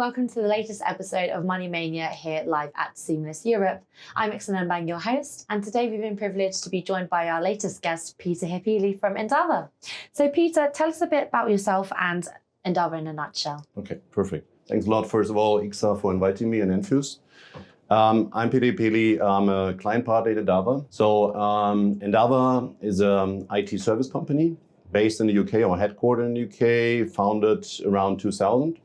welcome to the latest episode of Money Mania here live at Seamless Europe. I'm Nembang, your host, and today we've been privileged to be joined by our latest guest, Peter Hippeli from Endava. So Peter, tell us a bit about yourself and Endava in a nutshell. Okay, perfect. Thanks a lot, first of all, Ixa, for inviting me and Enfuce. I'm Peter Hippeli. I'm a client partner at Endava. So Endava is an IT service company based in the UK, or headquartered in the UK, founded around 2000.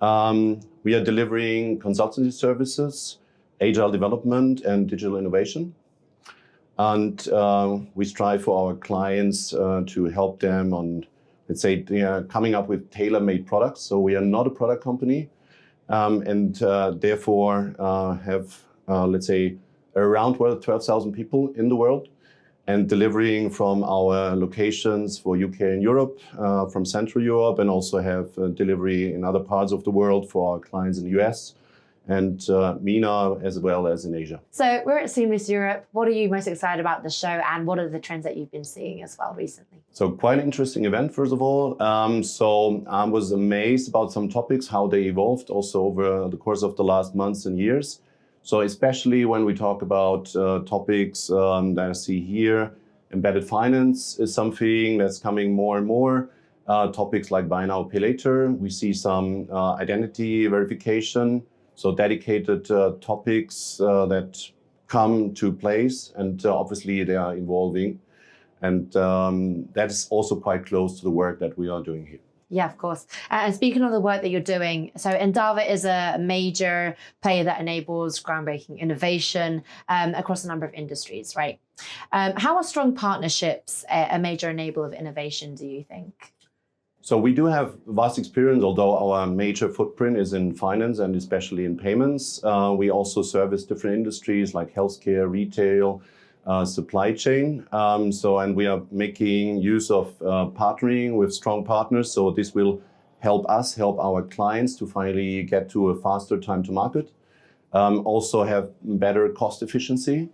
We are delivering consultancy services, agile development, and digital innovation. And we strive for our clients to help them on, let's say, coming up with tailor-made products. So we are not a product company, and therefore have, let's say, around 12,000 people in the world, and delivering from our locations for UK and Europe, from Central Europe, and also have delivery in other parts of the world for our clients in the US and MENA, as well as in Asia. So we're at Seamless Europe. What are you most excited about the show, and what are the trends that you've been seeing as well recently? So quite an interesting event, first of all. So I was amazed about some topics, how they evolved also over the course of the last months and years. So especially when we talk about topics that I see here, embedded finance is something that's coming more and more. Topics like buy now, pay later. We see some identity verification, so dedicated topics that come to place, and obviously they are evolving. And that is also quite close to the work that we are doing here. Yeah, of course. And speaking of the work that you're doing, so Endava is a major player that enables groundbreaking innovation across a number of industries, right? How are strong partnerships a major enabler of innovation, do you think? So we do have vast experience, although our major footprint is in finance and especially in payments. We also service different industries like healthcare, retail, supply chain. And we are making use of partnering with strong partners. So this will help us help our clients to finally get to a faster time to market. Also have better cost efficiency.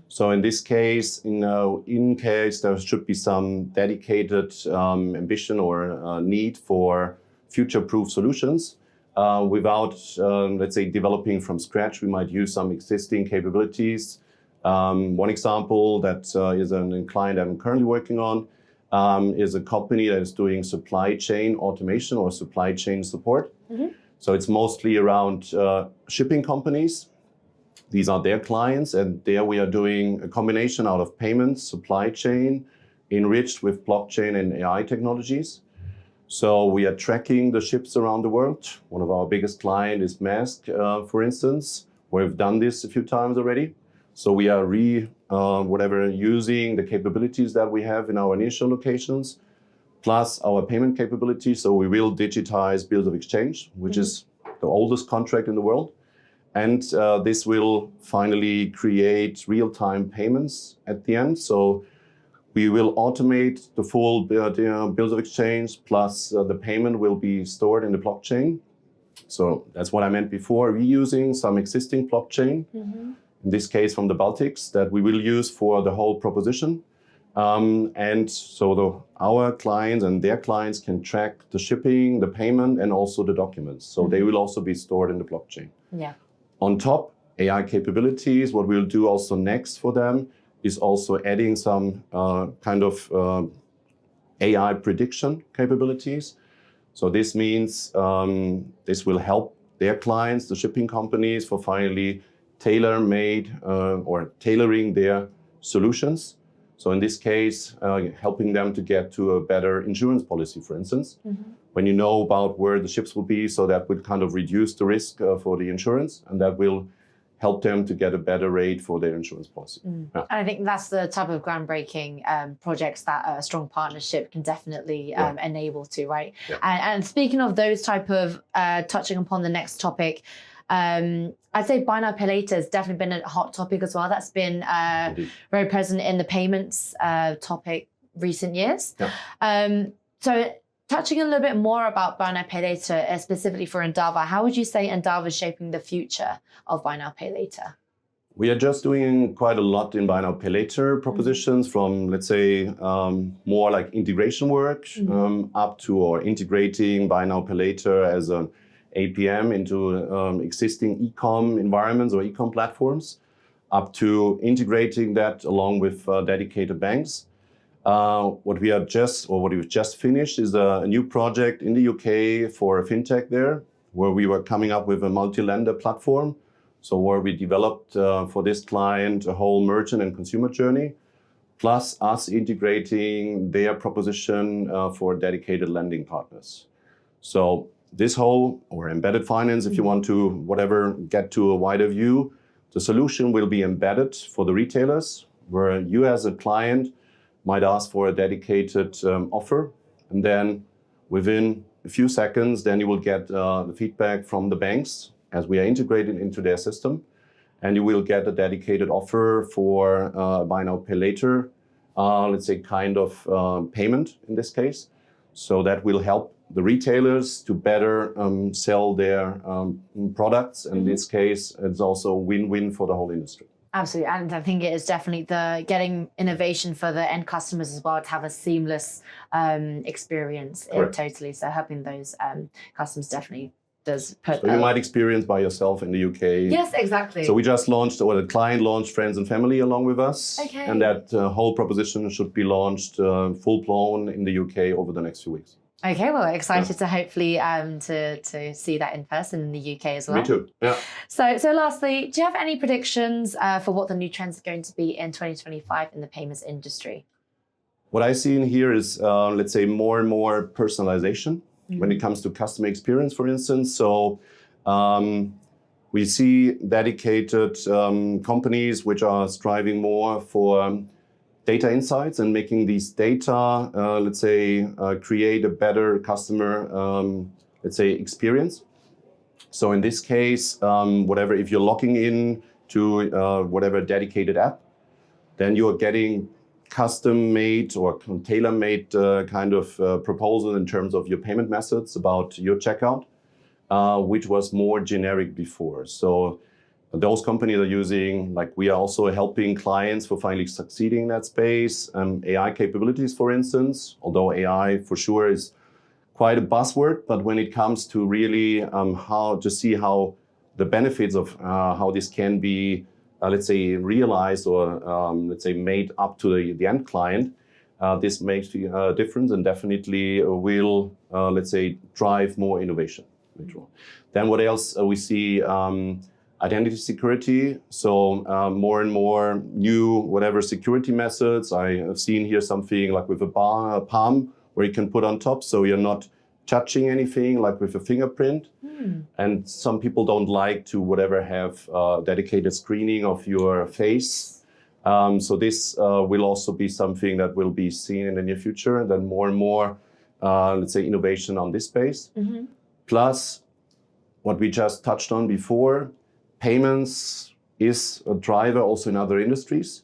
So in this case, in case there should be some dedicated ambition or need for future-proof solutions, without, let's say, developing from scratch, we might use some existing capabilities. One example that is a client I'm currently working on is a company that is doing supply chain automation or supply chain support. So it's mostly around shipping companies. These are their clients, and there we are doing a combination out of payments, supply chain, enriched with blockchain and AI technologies. So we are tracking the ships around the world. One of our biggest clients is Maersk, for instance. We've done this a few times already. So we are using the capabilities that we have in our initial locations, plus our payment capabilities. So we will digitize bills of exchange, which is the oldest contract in the world. And this will finally create real-time payments at the end. So we will automate the full bills of exchange, plus the payment will be stored in the blockchain. So that's what I meant before, reusing some existing blockchain. In this case from the Baltics, that we will use for the whole proposition. And so our clients and their clients can track the shipping, the payment, and also the documents. So they will also be stored in the blockchain. Yeah. On top, AI capabilities, what we'll do also next for them is also adding some kind of AI prediction capabilities. So this means this will help their clients, the shipping companies, for finally tailor-made or tailoring their solutions. So in this case, helping them to get to a better insurance policy, for instance, when you know about where the ships will be, so that will kind of reduce the risk for the insurance, and that will help them to get a better rate for their insurance policy. Yeah. And I think that's the type of groundbreaking projects that a strong partnership can definitely enable to, right? Yeah. And speaking of those type of, touching upon the next topic, I'd say buy now, pay later has definitely been a hot topic as well. That's been very present in the payments topic recent years. Yeah. So touching a little bit more about buy now, pay later, specifically for Endava, how would you say Endava is shaping the future of buy now, pay later? We are just doing quite a lot in buy now, pay later propositions from, let's say, more like integration work up to or integrating buy now, pay later as an APM into existing e-com environments or e-com platforms, up to integrating that along with dedicated banks. What we've just finished is a new project in the UK for a fintech there, where we were coming up with a multi-lender platform. So where we developed for this client a whole merchant and consumer journey, plus us integrating their proposition for dedicated lending partners. So this whole, or embedded finance, if you want to, get to a wider view, the solution will be embedded for the retailers, where you as a client might ask for a dedicated offer. And then within a few seconds, then you will get the feedback from the banks as we are integrated into their system. And you will get a dedicated offer for buy now, pay later, let's say kind of payment in this case. So that will help the retailers to better sell their products. In this case, it's also a win-win for the whole industry. Absolutely. And I think it is definitely getting innovation for the end customers as well to have a seamless experience totally. So helping those customers definitely does put... So you might experience by yourself in the UK. Yes, exactly. So we just launched, or the client launched Friends and Family along with us. Okay. And that whole proposition should be launched full-blown in the UK over the next few weeks. Okay, well, excited to hopefully to see that in person in the UK as well. Me too, yeah. So lastly, do you have any predictions for what the new trends are going to be in 2025 in the payments industry? What I see in here is, let's say, more and more personalization when it comes to customer experience, for instance. So we see dedicated companies which are striving more for data insights and making these data, let's say, create a better customer, let's say, experience. So in this case, if you're logging in to whatever dedicated app, then you are getting custom-made or tailor-made kind of proposal in terms of your payment methods about your checkout, which was more generic before. So those companies are using, like we are also helping clients for finally succeeding in that space, AI capabilities, for instance, although AI for sure is quite a buzzword, but when it comes to really how to see how the benefits of how this can be, let's say, realized or let's say made up to the end client, this makes a difference and definitely will, let's say, drive more innovation. Then what else we see? Identity security. So more and more new security methods. I have seen here something like with a palm where you can put on top, so you're not touching anything, like with a fingerprint. And some people don't like to have dedicated screening of your face. So this will also be something that will be seen in the near future. And then more and more, let's say, innovation on this space. Plus, what we just touched on before, payments is a driver also in other industries.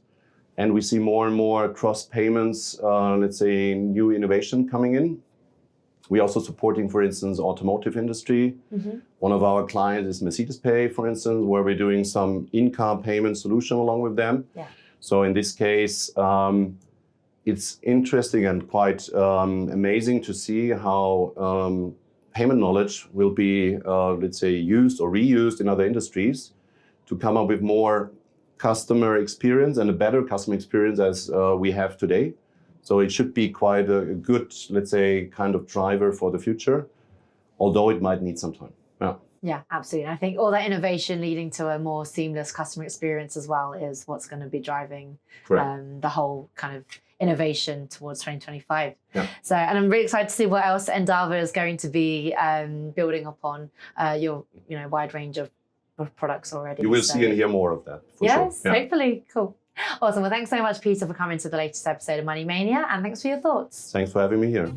And we see more and more cross payments, let's say, new innovation coming in. We're also supporting, for instance, automotive industry. One of our clients is Mercedes Pay, for instance, where we're doing some in-car payment solution along with them. So in this case, it's interesting and quite amazing to see how payment knowledge will be, let's say, used or reused in other industries to come up with more customer experience and a better customer experience as we have today. So it should be quite a good, let's say, kind of driver for the future, although it might need some time. Yeah, absolutely. I think all that innovation leading to a more seamless customer experience as well is what's going to be driving the whole kind of innovation towards 2025. So, and I'm really excited to see what else Endava is going to be building upon your wide range of products already. You will see and hear more of that. Yes, hopefully. Cool. Awesome. Well, thanks so much, Peter, for coming to the latest episode of Money Mania, and thanks for your thoughts. Thanks for having me here.